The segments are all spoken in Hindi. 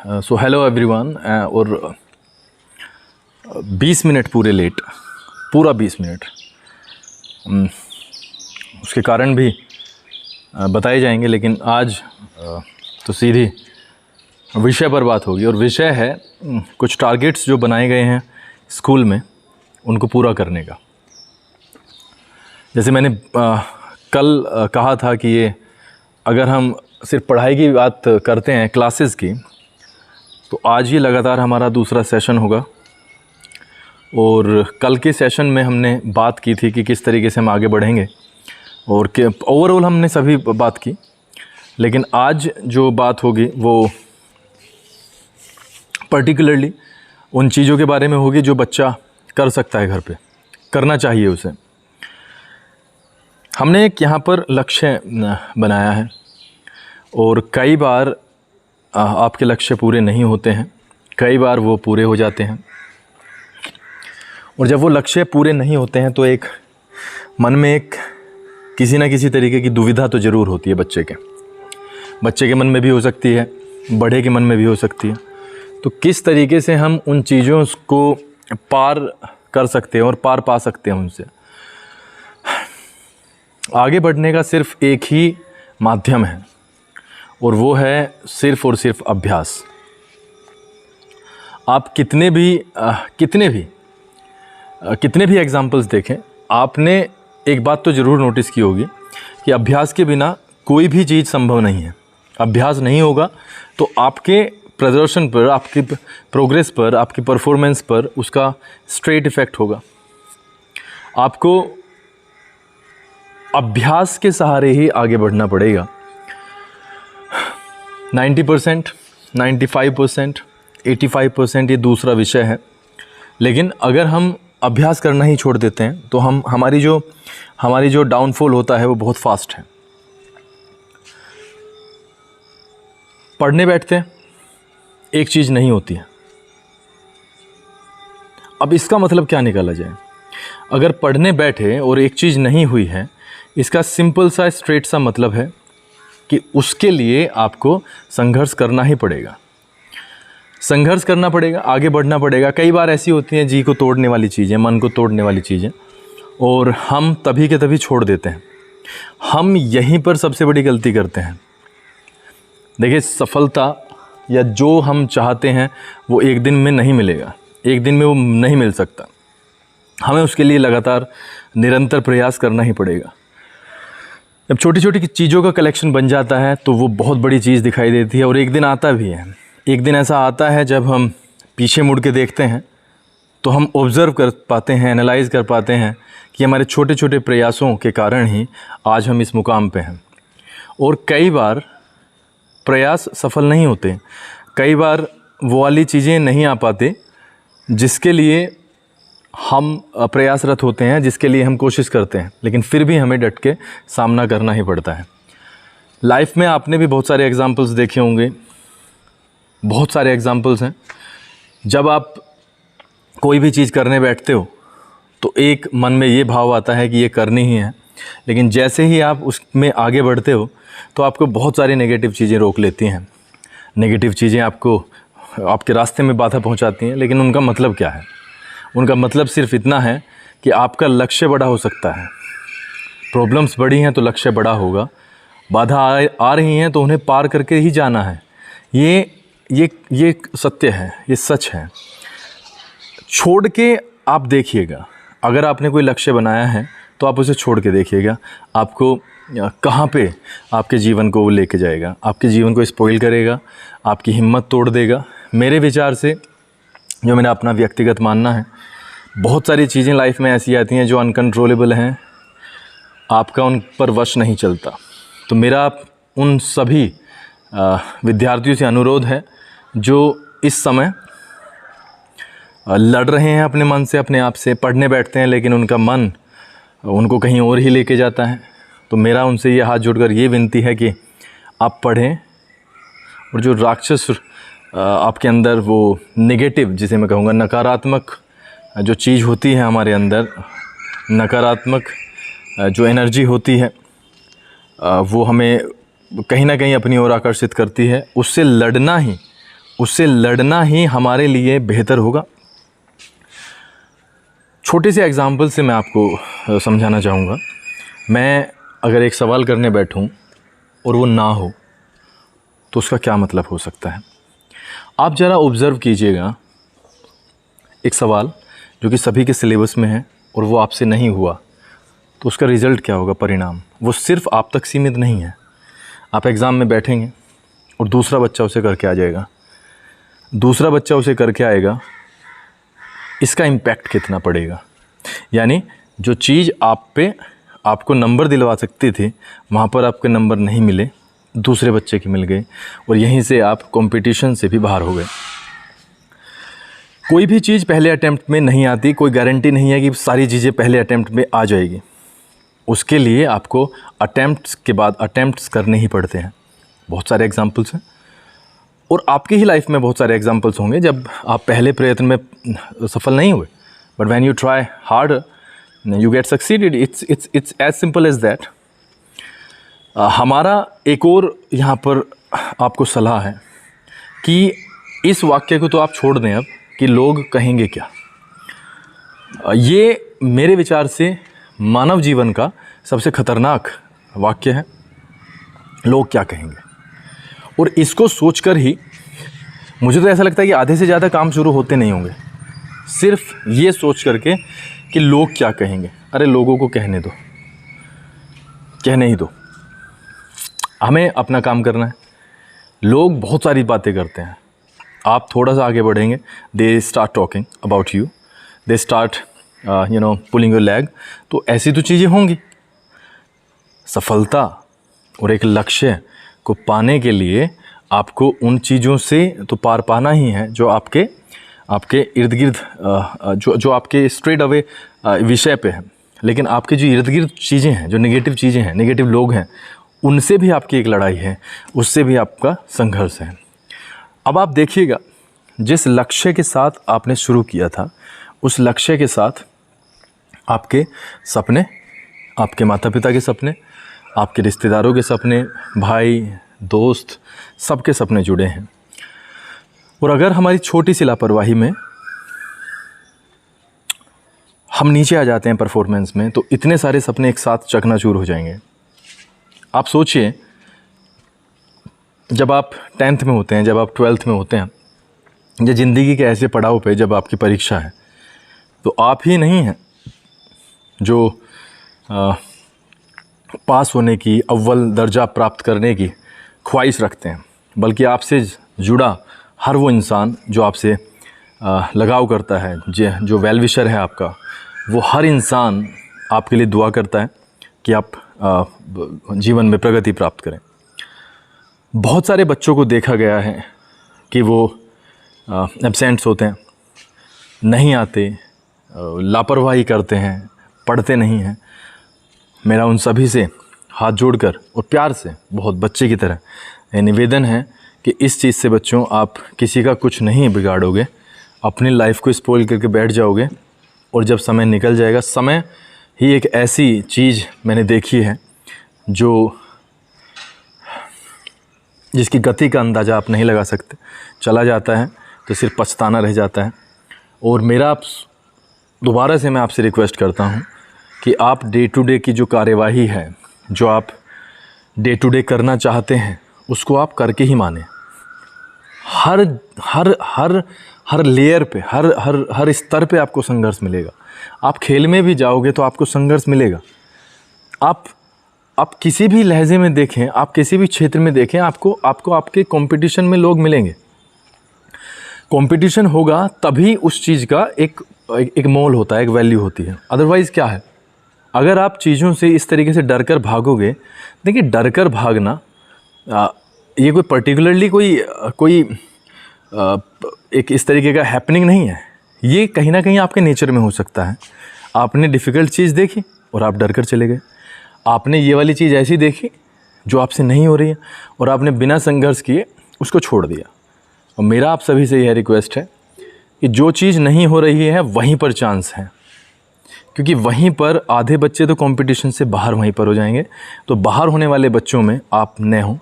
So hello everyone. और 20 मिनट पूरे लेट, पूरा 20 मिनट। उसके कारण भी बताए जाएंगे, लेकिन आज तो सीधी विषय पर बात होगी। और विषय है कुछ टारगेट्स जो बनाए गए हैं स्कूल में, उनको पूरा करने का। जैसे मैंने कल कहा था कि ये अगर हम सिर्फ पढ़ाई की बात करते हैं, क्लासेस की, तो आज ये लगातार हमारा दूसरा सेशन होगा। और कल के सेशन में हमने बात की थी कि किस तरीके से हम आगे बढ़ेंगे, और कि ओवरऑल हमने सभी बात की। लेकिन आज जो बात होगी वो पर्टिकुलरली उन चीज़ों के बारे में होगी जो बच्चा कर सकता है घर पे, करना चाहिए उसे। हमने एक यहाँ पर लक्ष्य बनाया है, और कई बार आपके लक्ष्य पूरे नहीं होते हैं, कई बार वो पूरे हो जाते हैं। और जब वो लक्ष्य पूरे नहीं होते हैं तो एक मन में एक किसी ना किसी तरीके की दुविधा तो ज़रूर होती है बच्चे के मन में भी हो सकती है, बड़े के मन में भी हो सकती है। तो किस तरीके से हम उन चीज़ों को पार कर सकते हैं और पार पा सकते हैं उनसे। आगे बढ़ने का सिर्फ एक ही माध्यम है, और वो है सिर्फ और सिर्फ अभ्यास। आप कितने भी एग्जाम्पल्स देखें, आपने एक बात तो ज़रूर नोटिस की होगी कि अभ्यास के बिना कोई भी चीज़ संभव नहीं है। अभ्यास नहीं होगा तो आपके प्रदर्शन पर, आपकी प्रोग्रेस पर, आपकी परफॉर्मेंस पर उसका स्ट्रेट इफ़ेक्ट होगा। आपको अभ्यास के सहारे ही आगे बढ़ना पड़ेगा। 90%, 95%, 85% ये दूसरा विषय है। लेकिन अगर हम अभ्यास करना ही छोड़ देते हैं तो हमारी जो डाउनफॉल होता है वो बहुत फास्ट है। पढ़ने बैठते हैं, एक चीज़ नहीं होती है। अब इसका मतलब क्या निकाला जाए? अगर पढ़ने बैठे और एक चीज़ नहीं हुई है, इसका सिंपल सा स्ट्रेट सा मतलब है कि उसके लिए आपको संघर्ष करना ही पड़ेगा, संघर्ष करना पड़ेगा, आगे बढ़ना पड़ेगा। कई बार ऐसी होती हैं जी को तोड़ने वाली चीज़ें, मन को तोड़ने वाली चीज़ें, और हम तभी के तभी छोड़ देते हैं। हम यहीं पर सबसे बड़ी गलती करते हैं। देखिए, सफलता या जो हम चाहते हैं वो एक दिन में नहीं मिलेगा, एक दिन में वो नहीं मिल सकता। हमें उसके लिए लगातार निरंतर प्रयास करना ही पड़ेगा। जब छोटी छोटी चीज़ों का कलेक्शन बन जाता है तो वो बहुत बड़ी चीज़ दिखाई देती है। और एक दिन आता भी है, एक दिन ऐसा आता है जब हम पीछे मुड़ के देखते हैं तो हम ऑब्ज़र्व कर पाते हैं, एनालाइज़ कर पाते हैं कि हमारे छोटे छोटे प्रयासों के कारण ही आज हम इस मुकाम पे हैं। और कई बार प्रयास सफल नहीं होते, कई बार वो वाली चीज़ें नहीं आ पाते जिसके लिए हम प्रयासरत होते हैं, जिसके लिए हम कोशिश करते हैं। लेकिन फिर भी हमें डट के सामना करना ही पड़ता है। लाइफ में आपने भी बहुत सारे एग्जाम्पल्स देखे होंगे, बहुत सारे एग्जाम्पल्स हैं। जब आप कोई भी चीज़ करने बैठते हो तो एक मन में ये भाव आता है कि ये करनी ही है, लेकिन जैसे ही आप उसमें आगे बढ़ते हो तो आपको बहुत सारी नेगेटिव चीज़ें रोक लेती हैं। नेगेटिव चीज़ें आपके रास्ते में बाधा पहुंचाती हैं। लेकिन उनका मतलब क्या है? उनका मतलब सिर्फ इतना है कि आपका लक्ष्य बड़ा हो सकता है। प्रॉब्लम्स बड़ी हैं तो लक्ष्य बड़ा होगा। बाधा आ रही हैं तो उन्हें पार करके ही जाना है। ये सत्य है, ये सच है। छोड़ के आप देखिएगा, अगर आपने कोई लक्ष्य बनाया है तो आप उसे छोड़ के देखिएगा, आपको कहाँ पे आपके जीवन को वो लेके जाएगा। आपके जीवन को स्पॉइल करेगा, आपकी हिम्मत तोड़ देगा। मेरे विचार से, जो मेरा अपना व्यक्तिगत मानना है, बहुत सारी चीज़ें लाइफ में ऐसी आती हैं जो अनकंट्रोलेबल हैं, आपका उन पर वश नहीं चलता। तो मेरा उन सभी विद्यार्थियों से अनुरोध है जो इस समय लड़ रहे हैं अपने मन से, अपने आप से, पढ़ने बैठते हैं लेकिन उनका मन उनको कहीं और ही लेके जाता है। तो मेरा उनसे ये हाथ जोड़कर ये विनती है कि आप पढ़ें, और जो राक्षस आपके अंदर, वो नेगेटिव, जिसे मैं कहूँगा नकारात्मक जो चीज़ होती है हमारे अंदर, नकारात्मक जो एनर्जी होती है, वो हमें कहीं ना कहीं अपनी ओर आकर्षित करती है। उससे लड़ना ही उससे लड़ना ही हमारे लिए बेहतर होगा। छोटे से एग्ज़ाम्पल से मैं आपको समझाना चाहूँगा। मैं अगर एक सवाल करने बैठूँ और वो ना हो तो उसका क्या मतलब हो सकता है। आप ज़रा ऑब्ज़र्व कीजिएगा, एक सवाल जो कि सभी के सिलेबस में है और वो आपसे नहीं हुआ तो उसका रिज़ल्ट क्या होगा, परिणाम वो सिर्फ आप तक सीमित नहीं है। आप एग्ज़ाम में बैठेंगे और दूसरा बच्चा उसे करके आ जाएगा, दूसरा बच्चा उसे करके आएगा, इसका इम्पैक्ट कितना पड़ेगा। यानी जो चीज़ आप पे आपको नंबर दिलवा सकती थी वहाँ पर आपके नंबर नहीं मिले, दूसरे बच्चे के मिल गए और यहीं से आप कंपटीशन से भी बाहर हो गए। कोई भी चीज़ पहले अटेम्प्ट में नहीं आती, कोई गारंटी नहीं है कि सारी चीज़ें पहले अटेम्प्ट में आ जाएगी। उसके लिए आपको अटेम्प्ट्स के बाद अटेम्प्ट्स करने ही पड़ते हैं। बहुत सारे एग्जाम्पल्स हैं और आपकी ही लाइफ में बहुत सारे एग्जाम्पल्स होंगे जब आप पहले प्रयत्न में सफल नहीं हुए, but when you try hard you get succeeded. It's as simple as that. हमारा एक और यहाँ पर आपको सलाह है कि इस वाक्य को तो आप छोड़ दें अब कि लोग कहेंगे क्या। ये मेरे विचार से मानव जीवन का सबसे खतरनाक वाक्य है, लोग क्या कहेंगे। और इसको सोचकर ही मुझे तो ऐसा लगता है कि आधे से ज़्यादा काम शुरू होते नहीं होंगे, सिर्फ ये सोच करके कि लोग क्या कहेंगे। अरे लोगों को कहने दो, कहने ही दो, हमें अपना काम करना है। लोग बहुत सारी बातें करते हैं, आप थोड़ा सा आगे बढ़ेंगे, they start talking about you, they start pulling your leg. तो ऐसी तो चीज़ें होंगी। सफलता और एक लक्ष्य को पाने के लिए आपको उन चीज़ों से तो पार पाना ही है जो आपके इर्द गिर्द जो आपके स्ट्रेट अवे विषय पे है। लेकिन आपके जो इर्द गिर्द चीज़ें हैं, जो नेगेटिव चीज़ें हैं, नेगेटिव लोग हैं, उनसे भी आपकी एक लड़ाई है, उससे भी आपका संघर्ष है। अब आप देखिएगा, जिस लक्ष्य के साथ आपने शुरू किया था उस लक्ष्य के साथ आपके सपने, आपके माता पिता के सपने, आपके रिश्तेदारों के सपने, भाई दोस्त, सबके सपने जुड़े हैं। और अगर हमारी छोटी सी लापरवाही में हम नीचे आ जाते हैं परफॉर्मेंस में तो इतने सारे सपने एक साथ चकनाचूर हो जाएंगे। आप सोचिए, जब आप 10th में होते हैं, जब आप 12th में होते हैं, या ज़िंदगी के ऐसे पड़ाव पे जब आपकी परीक्षा है, तो आप ही नहीं हैं जो पास होने की, अव्वल दर्जा प्राप्त करने की ख्वाहिश रखते हैं, बल्कि आपसे जुड़ा हर वो इंसान जो आपसे लगाव करता है, जो वेल विशर है आपका, वो हर इंसान आपके लिए दुआ करता है कि आप जीवन में प्रगति प्राप्त करें। बहुत सारे बच्चों को देखा गया है कि वो एब्सेंट्स होते हैं, नहीं आते, लापरवाही करते हैं, पढ़ते नहीं हैं। मेरा उन सभी से हाथ जोड़कर और प्यार से, बहुत बच्चे की तरह निवेदन है कि इस चीज़ से बच्चों, आप किसी का कुछ नहीं बिगाड़ोगे, अपनी लाइफ को स्पॉइल करके बैठ जाओगे और जब समय निकल जाएगा, समय ही एक ऐसी चीज़ मैंने देखी है जिसकी गति का अंदाज़ा आप नहीं लगा सकते। चला जाता है तो सिर्फ पछताना रह जाता है। और मेरा दोबारा से मैं आपसे रिक्वेस्ट करता हूँ कि आप डे टू डे की जो कार्यवाही है, जो आप डे टू डे करना चाहते हैं, उसको आप करके ही माने। हर हर हर हर लेयर पे, हर स्तर पे आपको संघर्ष मिलेगा। आप खेल में भी जाओगे तो आपको संघर्ष मिलेगा। आप किसी भी लहजे में देखें, आप किसी भी क्षेत्र में देखें, आपको आपके कंपटीशन में लोग मिलेंगे। कंपटीशन होगा तभी उस चीज़ का एक मोल होता है, एक वैल्यू होती है। अदरवाइज़ क्या है, अगर आप चीज़ों से इस तरीके से डर कर भागोगे, देखिए डर कर भागना ये कोई पर्टिकुलरली कोई एक इस तरीके का हैपनिंग नहीं है। ये कहीं ना कहीं आपके नेचर में हो सकता है। आपने डिफ़िकल्ट चीज़ देखी और आप डर कर चले गए। आपने ये वाली चीज़ ऐसी देखी जो आपसे नहीं हो रही है और आपने बिना संघर्ष किए उसको छोड़ दिया। और मेरा आप सभी से यह रिक्वेस्ट है कि जो चीज़ नहीं हो रही है वहीं पर चांस है, क्योंकि वहीं पर आधे बच्चे तो कंपटीशन से बाहर वहीं पर हो जाएंगे। तो बाहर होने वाले बच्चों में आप न हों,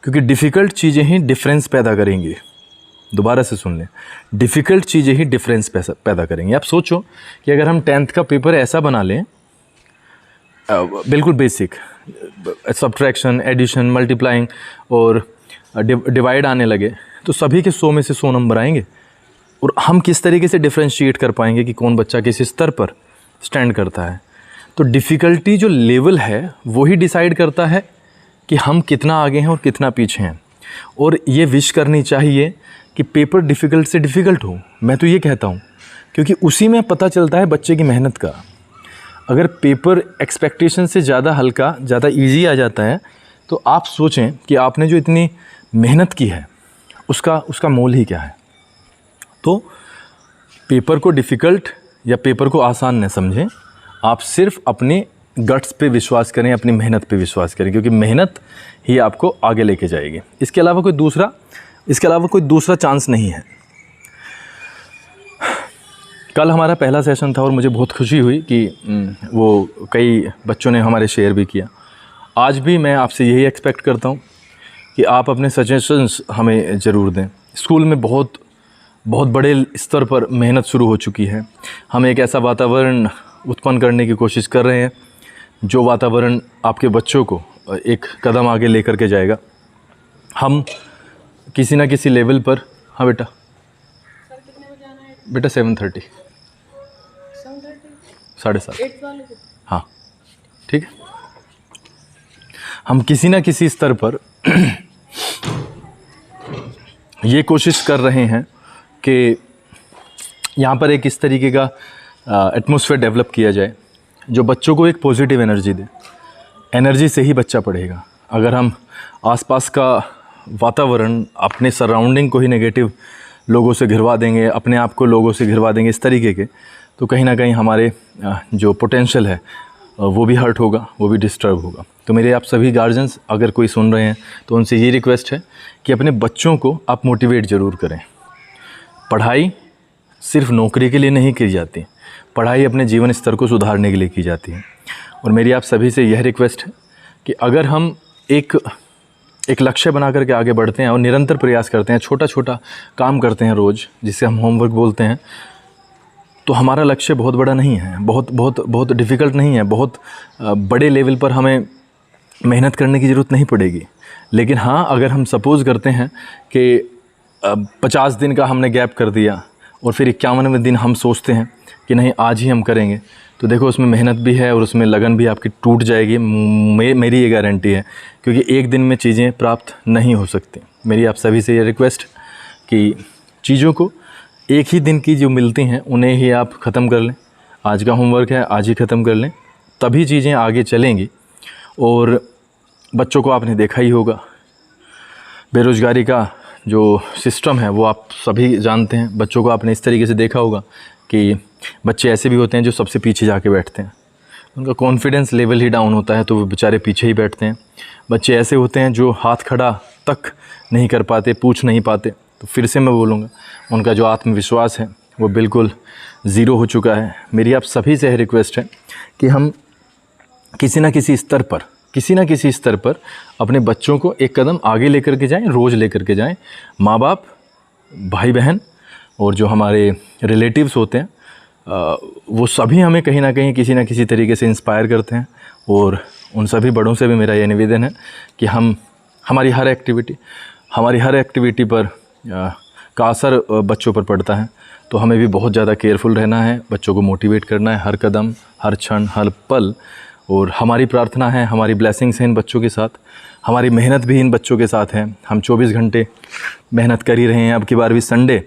क्योंकि डिफ़िकल्ट चीज़ें ही डिफरेंस पैदा करेंगी। दोबारा से सुन लें, डिफ़िकल्ट चीज़ें ही डिफरेंस पैदा करेंगी। आप सोचो कि अगर हम 10th का पेपर ऐसा बना लें, बिल्कुल बेसिक, सब्ट्रैक्शन, एडिशन, मल्टीप्लाइंग और डिवाइड आने लगे, तो सभी के 100 में से 100 नंबर आएंगे। और हम किस तरीके से डिफ्रेंशिएट कर पाएंगे कि कौन बच्चा किस स्तर पर स्टैंड करता है। तो डिफ़िकल्टी जो लेवल है वो ही डिसाइड करता है कि हम कितना आगे हैं और कितना पीछे हैं। और ये विश करनी चाहिए कि पेपर डिफ़िकल्ट से डिफ़िकल्ट हो, मैं तो ये कहता हूँ, क्योंकि उसी में पता चलता है बच्चे की मेहनत का। अगर पेपर एक्सपेक्टेशन से ज़्यादा हल्का, ज़्यादा इजी आ जाता है, तो आप सोचें कि आपने जो इतनी मेहनत की है उसका मोल ही क्या है। तो पेपर को डिफ़िकल्ट या पेपर को आसान न समझें, आप सिर्फ अपने गट्स पे विश्वास करें, अपनी मेहनत पे विश्वास करें, क्योंकि मेहनत ही आपको आगे लेके जाएगी। इसके अलावा कोई दूसरा चांस नहीं है। कल हमारा पहला सेशन था और मुझे बहुत खुशी हुई कि वो कई बच्चों ने हमारे शेयर भी किया। आज भी मैं आपसे यही एक्सपेक्ट करता हूँ कि आप अपने सजेशंस हमें ज़रूर दें। स्कूल में बहुत बड़े स्तर पर मेहनत शुरू हो चुकी है। हम एक ऐसा वातावरण उत्पन्न करने की कोशिश कर रहे हैं जो वातावरण आपके बच्चों को एक कदम आगे लेकर के जाएगा। हम किसी ना किसी लेवल पर, हाँ बेटा, सर कितने बजे आना है? बेटा 7:30, 7:30, 8th वाले को? हाँ ठीक है। हम किसी ना किसी स्तर पर ये कोशिश कर रहे हैं कि यहाँ पर एक इस तरीके का एटमॉस्फेयर डेवलप किया जाए जो बच्चों को एक पॉजिटिव एनर्जी दे। एनर्जी से ही बच्चा पढ़ेगा। अगर हम आसपास का वातावरण, अपने सराउंडिंग को ही नेगेटिव लोगों से घिरवा देंगे, अपने आप को लोगों से घिरवा देंगे इस तरीके के, तो कहीं ना कहीं हमारे जो पोटेंशियल है वो भी हर्ट होगा, वो भी डिस्टर्ब होगा। तो मेरे आप सभी गार्जियंस अगर कोई सुन रहे हैं तो उनसे ये रिक्वेस्ट है कि अपने बच्चों को आप मोटिवेट ज़रूर करें। पढ़ाई सिर्फ नौकरी के लिए नहीं की जाती, पढ़ाई अपने जीवन स्तर को सुधारने के लिए की जाती है। और मेरी आप सभी से यह रिक्वेस्ट है कि अगर हम एक लक्ष्य बना करके आगे बढ़ते हैं और निरंतर प्रयास करते हैं, छोटा छोटा काम करते हैं रोज़, जिसे हम होमवर्क बोलते हैं, तो हमारा लक्ष्य बहुत बड़ा नहीं है, बहुत डिफ़िकल्ट नहीं है, बहुत बड़े लेवल पर हमें मेहनत करने की ज़रूरत नहीं पड़ेगी। लेकिन हाँ, अगर हम सपोज़ करते हैं कि 50 दिन का हमने गैप कर दिया और फिर 51वें दिन हम सोचते हैं कि नहीं आज ही हम करेंगे, तो देखो उसमें मेहनत भी है और उसमें लगन भी आपकी टूट जाएगी। मेरी ये गारंटी है, क्योंकि एक दिन में चीज़ें प्राप्त नहीं हो सकती। मेरी आप सभी से ये रिक्वेस्ट कि चीज़ों को एक ही दिन की जो मिलती हैं उन्हें ही आप ख़त्म कर लें। आज का होमवर्क है, आज ही ख़त्म कर लें, तभी चीज़ें आगे चलेंगी। और बच्चों को आपने देखा ही होगा, बेरोज़गारी का जो सिस्टम है वो आप सभी जानते हैं। बच्चों को आपने इस तरीके से देखा होगा कि बच्चे ऐसे भी होते हैं जो सबसे पीछे जाके बैठते हैं, उनका कॉन्फिडेंस लेवल ही डाउन होता है तो वो बेचारे पीछे ही बैठते हैं। बच्चे ऐसे होते हैं जो हाथ खड़ा तक नहीं कर पाते, पूछ नहीं पाते। तो फिर से मैं बोलूँगा, उनका जो आत्मविश्वास है वो बिल्कुल ज़ीरो हो चुका है। मेरी आप सभी से रिक्वेस्ट है कि हम किसी न किसी स्तर पर अपने बच्चों को एक कदम आगे लेकर के जाएं, रोज़ लेकर के जाएं। माँ बाप, भाई बहन और जो हमारे रिलेटिव्स होते हैं वो सभी हमें कहीं ना कहीं किसी न किसी तरीके से इंस्पायर करते हैं। और उन सभी बड़ों से भी मेरा यह निवेदन है कि हमारी हर एक्टिविटी पर का असर बच्चों पर पड़ता है, तो हमें भी बहुत ज़्यादा केयरफुल रहना है, बच्चों को मोटिवेट करना है हर कदम, हर क्षण, हर पल। और हमारी प्रार्थना है, हमारी ब्लेसिंग्स हैं इन बच्चों के साथ, हमारी मेहनत भी इन बच्चों के साथ है। हम 24 घंटे मेहनत कर ही रहे हैं। अब की बार भी संडे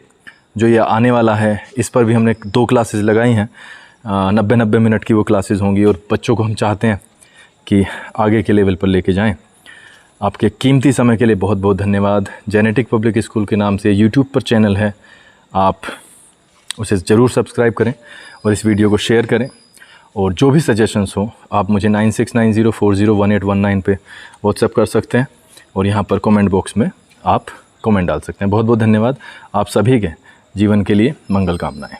जो ये आने वाला है, इस पर भी हमने 2 क्लासेस लगाई हैं, 90 मिनट की वो क्लासेस होंगी। और बच्चों को हम चाहते हैं कि आगे के लेवल पर लेके जाएं। आपके कीमती समय के लिए बहुत बहुत धन्यवाद। जेनेटिक पब्लिक स्कूल के नाम से यूट्यूब पर चैनल है, आप उसे ज़रूर सब्सक्राइब करें और इस वीडियो को शेयर करें। और जो भी सजेशंस हो आप मुझे 9690401819 पे व्हाट्सएप कर सकते हैं और यहाँ पर कमेंट बॉक्स में आप कमेंट डाल सकते हैं। बहुत बहुत धन्यवाद। आप सभी के जीवन के लिए मंगल कामनाएं।